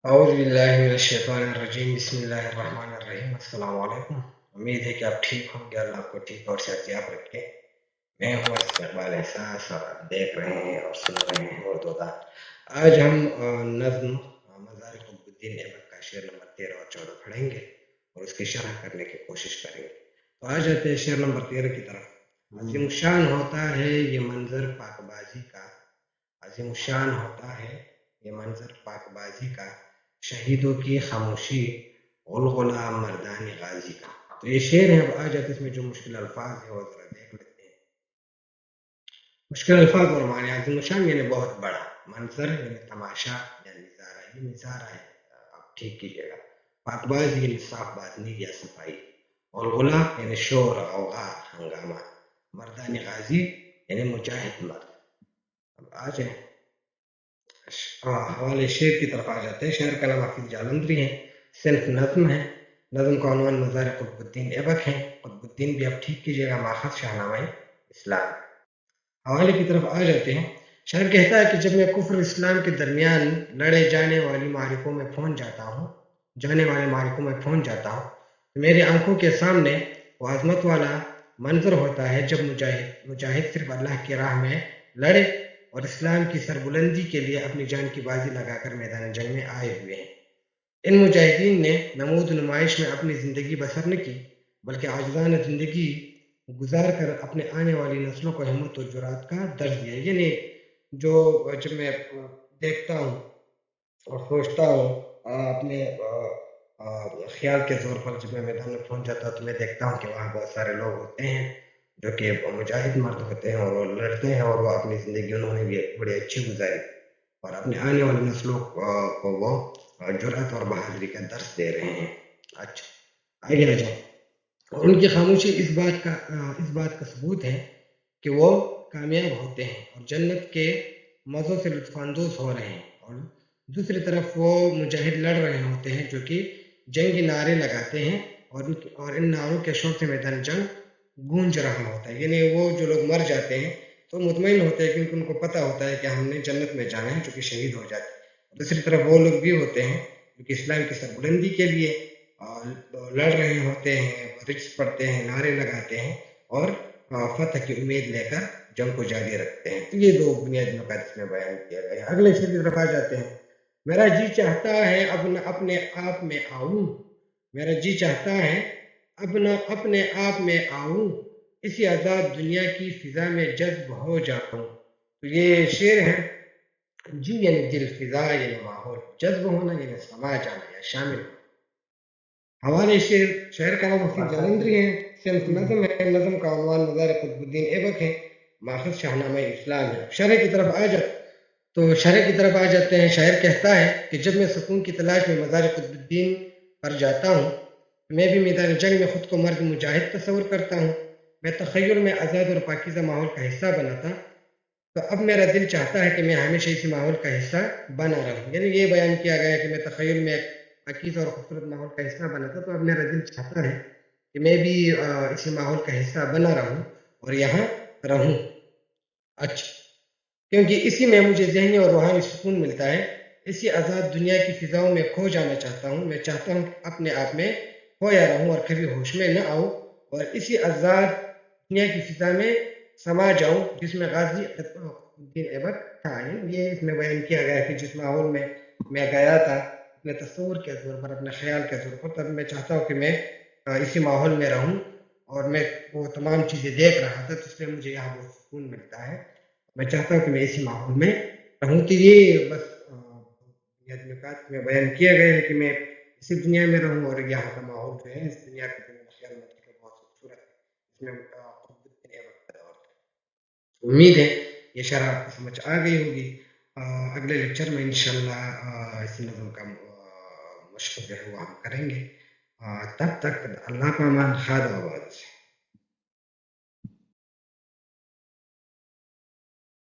अऊज़ुबिल्लाहिमिनश्शैतानिर्रजीम बिस्मिल्लाहिर्रहमानिर्रहीम अस्सलाम वालेकुम। उम्मीद है कि आप ठीक होंगे। अल्लाह आपको ठीक और सेहतयाब रखे। मैं हूँ इस्तेक़बाल एहसास और आप देख रहे हैं और सुन रहे हैं उर्दू दान। आज हम नज़्म मज़ारिक़ क़ुतबुद्दीन ऐबक का शेर नंबर 13 और 14 पढ़ेंगे और उसकी शरह करने की कोशिश करेंगे। तो आ जाते हैं शेर नंबर 13 की तरफ। अज़ीमुश्शान होता है ये मंज़र पाकबाज़ी का, अज़ीमुश्शान होता है ये मंज़र पाकबाज़ी का, शहीदों की खामोशी गुलगुला मर्दानी गाजी का। तो ये शेर है। अब आ जाते इसमें जो मुश्किल अल्फाज है वो जरा देख लेते हैं। मुश्किल अल्फाज और माने। अज़ीमुश्शान यानी बहुत बड़ा, मंजर यानी तमाशा या नज़ारा, ये नज़ारा है, आप ठीक कीजिएगा। पाकबाज़ी यानी साफ बातनी या सफाई, और गुला यानी शोर गौगा हंगामा, मर्दानी गाजी यानी मुजाहिद मर्द। अब आ जाए हवाले शेर की तरफ आ जाते हैं। शेर का नाम हाफिज जालंधरी है, सिर्फ नज़्म है। नज़्म का उन्वान मज़ारिक़ क़ुतबुद्दीन ऐबक है। क़ुतबुद्दीन भी आप ठीक कीजिएगा, माखज़ शाहनामा इस्लाम। हवाले की तरफ आ जाते हैं। शायर कहता है कि जब मैं कुफ्र इस्लाम के दरमियान लड़े जाने वाली मारिकों में पहुंच जाता हूँ, जाने वाले मारिकों में पहुंच जाता हूँ, तो मेरी आंखों के सामने वो अज़मत वाला मंजर होता है जब मुजाहिद सिर्फ अल्लाह की राह में लड़े और इस्लाम की सरबुलंदी के लिए अपनी जान की बाजी लगाकर मैदान जंग में आए हुए हैं। इन मुजाहिदीन ने नमूद नुमाइश में अपनी ज़िंदगी बसर न की, बल्कि आजिज़ाना ज़िंदगी गुजार कर अपने आने वाली नस्लों को हिम्मत और जुरात का दर्ज दिया। यानी जो जब मैं देखता हूँ और सोचता हूँ अपने ख्याल के ज़ोर पर, जब मैं मैदान में पहुँच जाता हूँ तो मैं देखता हूँ कि वहाँ बहुत सारे लोग होते हैं जो कि मुजाहिद मर्द होते हैं और वो लड़ते हैं और वो अपनी ज़िंदगी उन्होंने भी बड़ी अच्छी गुजारी और अपने आने वाली नस्लों को वो जुर्अत और बहादुरी का दर्स दे रहे हैं। अच्छा, आगे आ जाए। और उनकी खामोशी इस बात का सबूत है कि वो कामयाब होते हैं और जन्नत के मज़ों से लुत्फ़ानंदोज़ हो रहे हैं, और दूसरी तरफ वो मुजाहिद लड़ रहे होते हैं जो कि जंगी नारे लगाते हैं और इन नारों के शोर से मैदान जंग गूंज रहा होता है। यानी वो जो लोग मर जाते हैं तो मुतमईन होते हैं क्योंकि उनको पता होता है कि हमने जन्नत में जाना है, जो कि शहीद हो जाते हैं। दूसरी तरफ वो लोग भी होते हैं जो कि इस्लाम की सरबुलंदी के लिए लड़ रहे होते हैं, रिक्स पढ़ते हैं, नारे लगाते हैं और फतह की उम्मीद लेकर जंग को जारी रखते हैं। तो ये दो बुनियादी नुकात इसमें बयान किया गया है। अगले शेर की तरफ आ जाते हैं। मेरा जी चाहता है अब न अपने आप में आऊं, मेरा जी चाहता है अब न अपने आप में आऊं, इसी आज़ाद दुनिया की फिजा में जज्ब हो जाऊं। तो ये शेर है। जी यानी दिल, फिजा यानी माहौल, जज्ब होना यानी समा जाना या शामिल होना। हमारे शहर का नाम हाफिज जालंधरी है, सिर्फ नज़म है। नज़म का उन्वान मज़ारिक़ क़ुतबुद्दीन ऐबक है, माखज़ शाहनामा इस्लाम है। शरह की तरफ आ जाते तो शरह की तरफ आ जाते हैं। शायर कहता है कि जब मैं सुकून की तलाश में मज़ारिक़ क़ुतबुद्दीन पर जाता हूँ, मैं भी मैदान जंग में ख़ुद को मर्द मुजाहिद तस्वुर करता हूँ। मैं तख़य्युल में आज़ाद और पाकीज़ा माहौल का हिस्सा बना था, तो अब मेरा दिल चाहता है कि मैं हमेशा इसी माहौल का हिस्सा बना रहूं। यानी ये बयान किया गया है कि मैं तख़य्युल में पाकीज़ा और खूबसूरत माहौल का हिस्सा बना था, तो अब मेरा दिल चाहता है कि मैं भी इसी माहौल का हिस्सा बना रहूं और यहाँ रहूं। अच्छा, क्योंकि इसी में मुझे ज़हनी और रूहानी सुकून मिलता है। इसी आज़ाद दुनिया की फ़िज़ाओं में खो जाना चाहता हूँ। मैं चाहता हूँ कि अपने आप में खोया रहूँ और कभी होश में न आऊँ, और इसी आज़ाद दुनिया की फ़िज़ा में समा जाऊँ जिसमें गाज़ी क़ुतबुद्दीन ऐबक था। ये इसमें बयान किया गया है कि जिस माहौल में मैं गया था अपने तस्वुर के ज़ोर पर, अपने ख़्याल के ज़ोर पर, तब मैं चाहता हूँ कि मैं इसी माहौल में रहूँ और मैं वो तमाम चीज़ें देख रहा था, तो इसलिए मुझे यहाँ बहुत सुकून मिलता है। मैं चाहता हूँ कि मैं इसी माहौल में रहूँ। तो ये बस नुकात में बयान किया गया है कि मैं इसी दुनिया में रहूँ और यहाँ का माहौल जो है, इस दुनिया का ख्याल बहुत खूबसूरत है। इसमें क़ुतबुद्दीन ऐबक का दौर था। उम्मीद है ये शरह आपको समझ आ गई होगी। अगले लेक्चर में इंशाअल्लाह इसी नज़म का मशक़ जो है वो हम करेंगे। तब तक अल्लाह का अमान, खादा आबाद से।